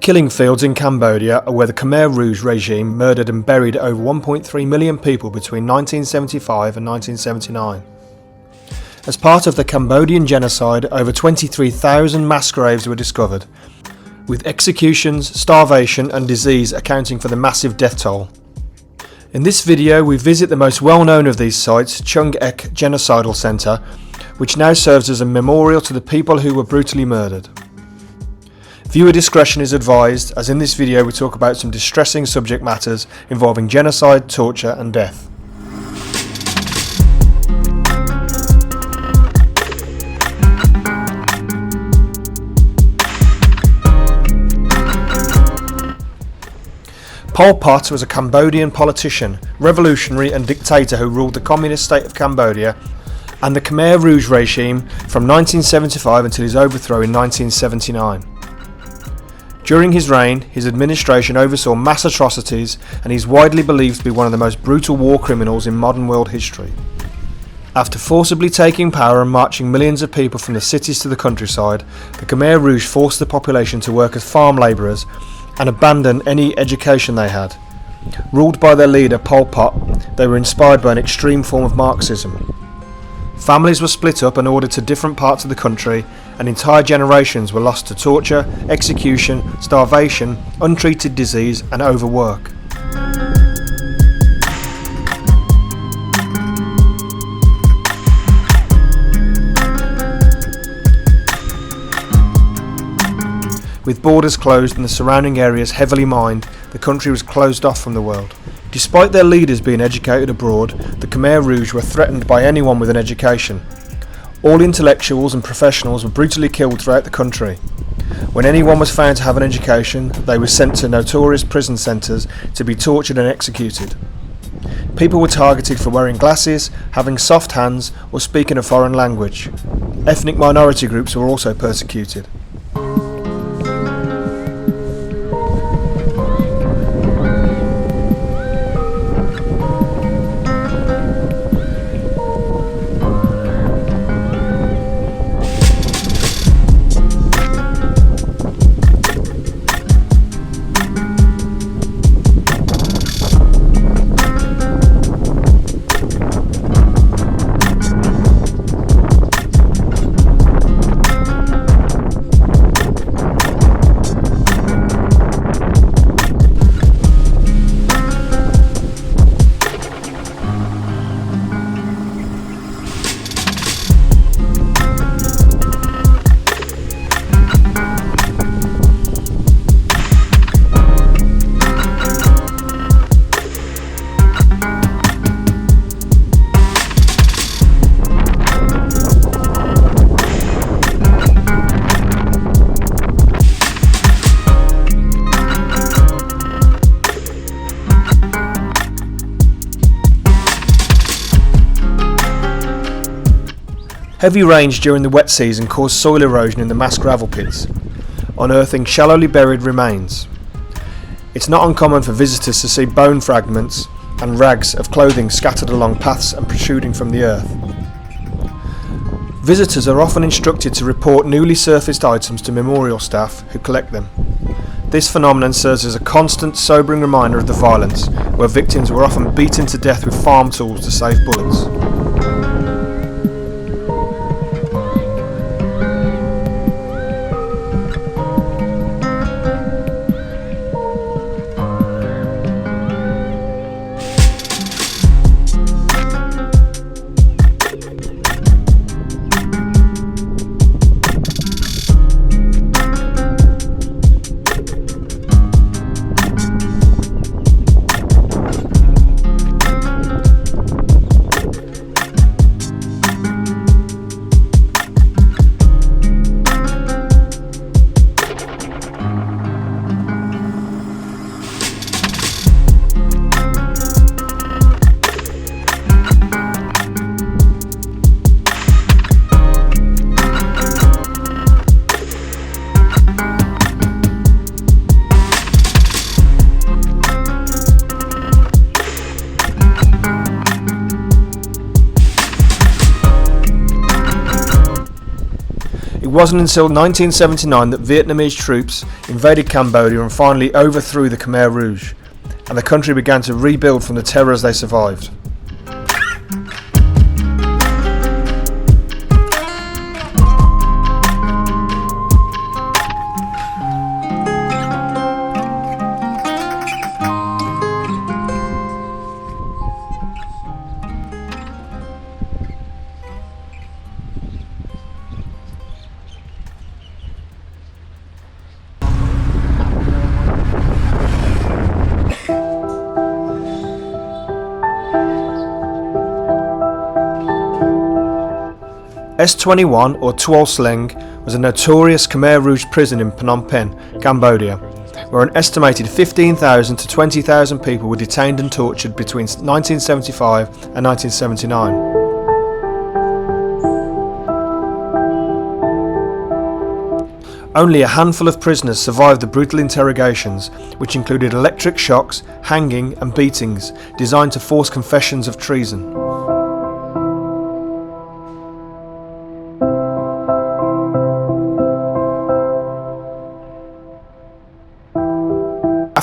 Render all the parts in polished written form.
Killing fields in Cambodia are where the Khmer Rouge regime murdered and buried over 1.3 million people between 1975 and 1979. As part of the Cambodian genocide, over 23,000 mass graves were discovered, with executions, starvation and disease accounting for the massive death toll. In this video we visit the most well-known of these sites, Choeung Ek Genocidal Center, which now serves as a memorial to the people who were brutally murdered. Viewer discretion is advised, as in this video we talk about some distressing subject matters involving genocide, torture and death. Pol Pot was a Cambodian politician, revolutionary and dictator who ruled the communist state of Cambodia and the Khmer Rouge regime from 1975 until his overthrow in 1979. During his reign, his administration oversaw mass atrocities and he is widely believed to be one of the most brutal war criminals in modern world history. After forcibly taking power and marching millions of people from the cities to the countryside, the Khmer Rouge forced the population to work as farm labourers and abandon any education they had. Ruled by their leader Pol Pot, they were inspired by an extreme form of Marxism. Families were split up and ordered to different parts of the country, and entire generations were lost to torture, execution, starvation, untreated disease and overwork. With borders closed and the surrounding areas heavily mined, the country was closed off from the world. Despite their leaders being educated abroad, the Khmer Rouge were threatened by anyone with an education. All intellectuals and professionals were brutally killed throughout the country. When anyone was found to have an education, they were sent to notorious prison centres to be tortured and executed. People were targeted for wearing glasses, having soft hands or speaking a foreign language. Ethnic minority groups were also persecuted. Heavy rains during the wet season caused soil erosion in the mass gravel pits, unearthing shallowly buried remains. It's not uncommon for visitors to see bone fragments and rags of clothing scattered along paths and protruding from the earth. Visitors are often instructed to report newly surfaced items to memorial staff who collect them. This phenomenon serves as a constant, sobering reminder of the violence, where victims were often beaten to death with farm tools to save bullets. It wasn't until 1979 that Vietnamese troops invaded Cambodia and finally overthrew the Khmer Rouge, and the country began to rebuild from the terrors they survived. S21 or Tuol Sleng was a notorious Khmer Rouge prison in Phnom Penh, Cambodia, where an estimated 15,000 to 20,000 people were detained and tortured between 1975 and 1979. Only a handful of prisoners survived the brutal interrogations, which included electric shocks, hanging and beatings designed to force confessions of treason.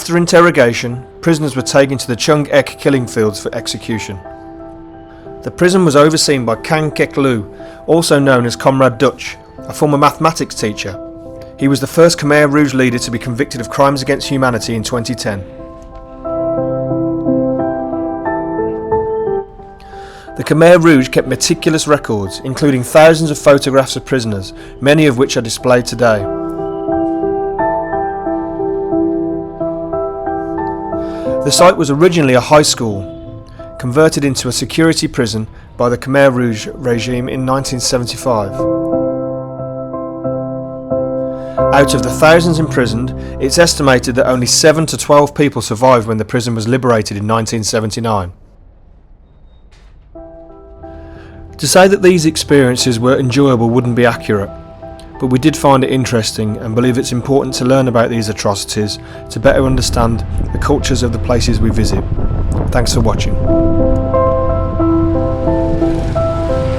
After interrogation, prisoners were taken to the Choeung Ek killing fields for execution. The prison was overseen by Kang Kek Lu, also known as Comrade Dutch, a former mathematics teacher. He was the first Khmer Rouge leader to be convicted of crimes against humanity in 2010. The Khmer Rouge kept meticulous records, including thousands of photographs of prisoners, many of which are displayed today. The site was originally a high school, converted into a security prison by the Khmer Rouge regime in 1975. Out of the thousands imprisoned, it's estimated that only 7 to 12 people survived when the prison was liberated in 1979. To say that these experiences were enjoyable wouldn't be accurate, but we did find it interesting and believe it's important to learn about these atrocities to better understand the cultures of the places we visit. Thanks for watching.